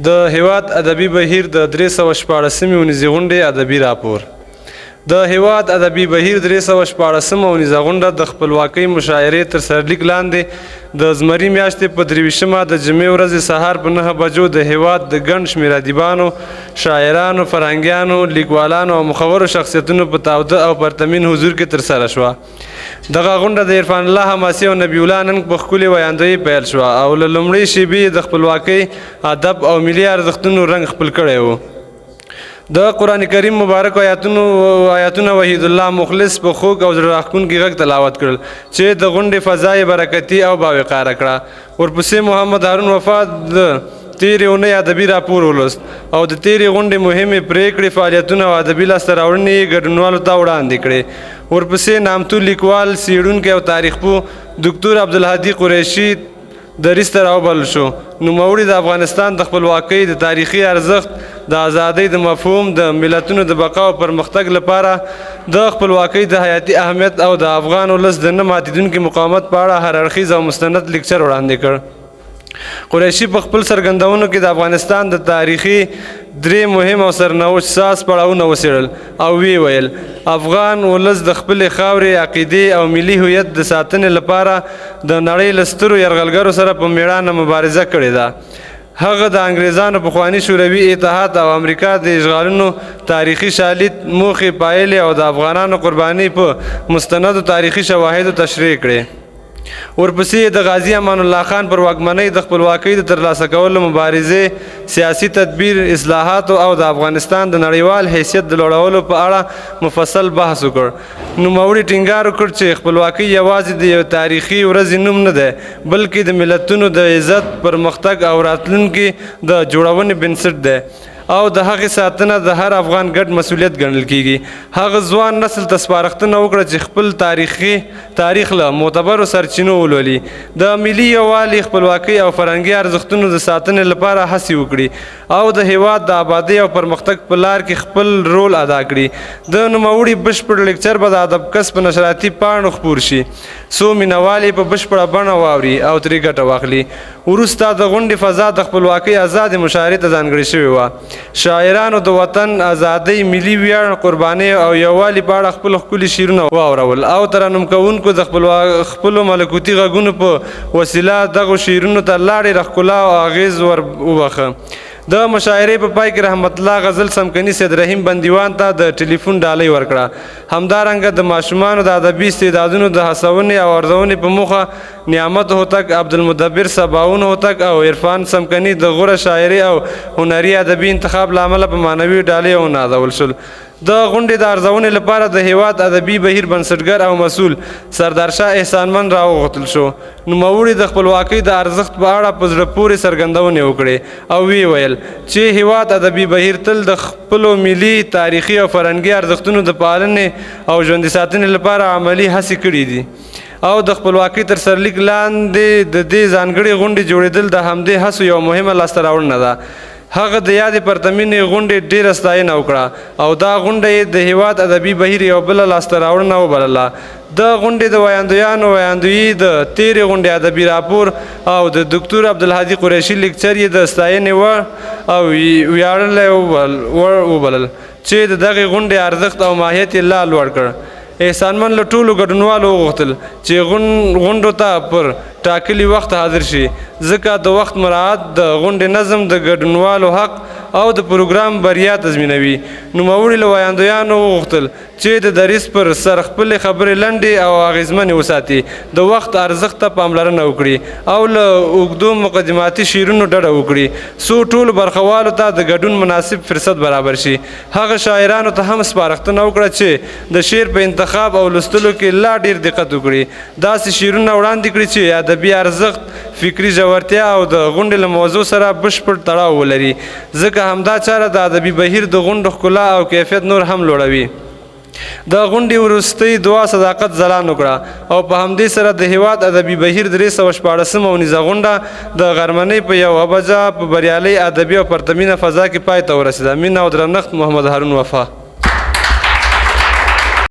د هیواد ادبي بهیر د 314مې اونیزې غونډې ادبي راپور. د هیواد ادبي بهیر 314مه اونیزه غونډه د خپلواکۍ مشاعرې تر سرلیک لاندې د زمري میاشتې په 23مه د جمعې ورځې سهار په 9 بجو د هیواد د ګڼ شمېر ادیبانو، شاعرانو، فرهنګیانو، لیکوالانو او مخورو شخصیتونو په تاوده او پرتمین حضور کې ترسره شوه. دغه غونډه د عرفان الله حماسي او نبی الله ننګ په ښکلې ویاندویي پیل شوه او له لومړۍ شېبې د خپلواکۍ ادب او ملي ارزښتونو رنګ خپل کړی و. د قرآن کریم مبارک آیاتونه وحید الله مخلص په خوږ او زړه راښکونکي غږ تلاوت کړل چې د غونډې فضا یې برکتي او باوقاره کړه. ورپسې محمد هارون وفا د تیرې اونۍ ادبي راپور ولوست او د تیرې غونډې مهمې پریکړې، فعالیتونه او ادبي لاسته راوړنې یې ګډونوالو ته وړاندې کړې. ورپسې نامتو لیکوال، څېړونکی او تاریخ پوه ډاکټر عبدالهادي قریشي دریځ ته راوبلل شو. نوموړي د افغانستان د خپلواکۍ د تاریخي ارزښت، د ازادۍ د مفهوم، د ملتونو د بقا او پرمختګ لپاره د خپلواکۍ د حیاتي اهمیت او د افغان ولس د نه ماتېدونکي مقاومت په اړه هر اړخیز او مستند لیکچر وړاندې کړ. قریشي په خپل څرګندونو کې د افغانستان د تاریخي 3 مهم او سرنوشت ساز پړاوونه وڅېړل او ویې ویل افغان ولس د خپلې خاورې، عقیدې او ملي هویت د ساتنې لپاره د نړۍ له سترو یرغلګرو سره په مېړانه مبارزه کړې ده. هغه د انګریزانو پخواني شوروي اتحاد او امریکا د اشغالونو تاریخي شالید، موخې، پایلې او د افغانانو قربانۍ په مستندو تاریخي شواهدو تشریح کړې. ورپسې د غازي امان الله خان پر واکمنۍ د خپلواکۍ د ترلاسه کولو مبارزې، سیاسي تدبیر، اصلاحاتو او د افغانستان د نړیوال حیثیت د لوړولو په اړه مفصل بحث وکړ. نوموړي ټینګار وکړ چې خپلواکۍ یوازې د یو تاریخي ورځې نوم نه دی، بلکې د ملتونو د عزت، پرمختګ او راتلونکي د جوړونې بنسټ دی او د هغې ساتنه د هر افغان ګډ مسؤلیت ګڼل کیږي. هغه ځوان نسل ته سپارښتنه وکړه چې خپل تاریخ له معتبرو سرچینو ولولي، د ملي یووالي، خپلواکۍ او فرهنګي ارزښتونو د ساتنې لپاره هڅې وکړي او د هیواد د آبادۍ او پرمختګ په لار کې خپل رول ادا کړي. د نوموړي بشپړ لیکچر به د ادب کس په نشراتي پاڼو خپور شي څو مینوال یې په بشپړه بڼه واوري او ترې ګټه واخلي. وروسته د غونډې فضا د خپلواکۍ ازادې مشاعرې ته ځانګړې شوې وه. شاعرانو د وطن ازادۍ، ملي ویاړ، قربانۍ او یووالي په اړه خپل ښکلي شعرونه واورول او ترنم کوونکو د خپلو ملکوتي غږونو په وسیله دغو شعرونو ته لا ډېره ښکلا او اغېز ور وبخښه. د مشاعرې په پای کې رحمت الله غزل څمکني سید رحیم بندیوان ته د ټلیفون ډالۍ ورکړه. همدارنګه د ماشومانو د ادبي استعدادونو د هڅونې او ارزونې په موخه نعمت هوتک، عبدالمدبر سباون هوتک او عرفان څمکني د غوره شاعري او هنري ادبي انتخاب له امله په معنوي ډالۍ ونازول شول. د غونډې د ارزونې لپاره د هیواد ادبي بهیر بنسټګر او مسؤل سردارشاه احسانمن راوغوښتل شو. نوموړي د خپلواکۍ د ارزښت په اړه په زړه پورې څرګندونې وکړې او ویې ویل چې هیواد ادبي بهیر تل د خپلو ملي، تاریخي او فرهنګي ارزښتونو د پالنې او ژوندي ساتنې لپاره عملي هڅې کړې دي او د خپلواکۍ تر سرلیک لاندې د دې ځانګړې غونډې جوړېدل د همدې هڅو یوه مهمه لاسته راوړنه ده. هغه د یادې پرتمینې غونډې ډېره ستاینه وکړه او دا غونډه یې د هیواد ادبي بهیر یوه بله لاسته راوړنه وبلله. د غونډې د ویاندویانو ویاندویي، د تیرې غونډې ادبي راپور او د ډاکټر عبدالهادي قریشي لیکچر یې د ستاینې وړ او ویاړلی وبلل چې د دغې غونډې ارزښت او ماهیت یې لا لوړ کړ. احسانمن له ټولو ګډونوالو وغوښتل چې غونډو ته پر ټاکلي وخت حاضر شي، ځکه د وخت مراعات د غونډې نظم، د ګډونوالو حق او د پروګرام بریا تضمینوي. نوموړي له ویاندویانو وغوښتل چې د دریځ پر سر خپلې خبرې لنډې او اغېزمنې وساتي، د وخت ارزښت ته پاملرنه وکړي او له اوږدو مقدماتي شعرونو ډډه وکړي څو ټولو برخوالو ته د ګډون مناسب فرصت برابر شي. هغه شاعرانو ته هم سپارښتنه وکړه چې د شعر په انتخاب او لوستلو کې لا ډېر دقت وکړي، داسې شعرونه وړاندې کړي چې ادبي ارزښت، فکري ژورتیا او د غونډې له موضوع سره بشپړ تړاو ولري، ځکه همدا چاره د ادبي بهیر د غونډو ښکلا او کیفیت نور هم لوړوي. د غونډې وروستۍ دعا صداقت ځلان وکړه او په همدې سره د هیواد ادبي بهیر 314مه اونیزه غونډه د غرمنۍ په 1 بجه په بریالۍ ادبي او پرتمینه فضا کې پای ته ورسېده. مینه او درنښت، محمد هارون وفا.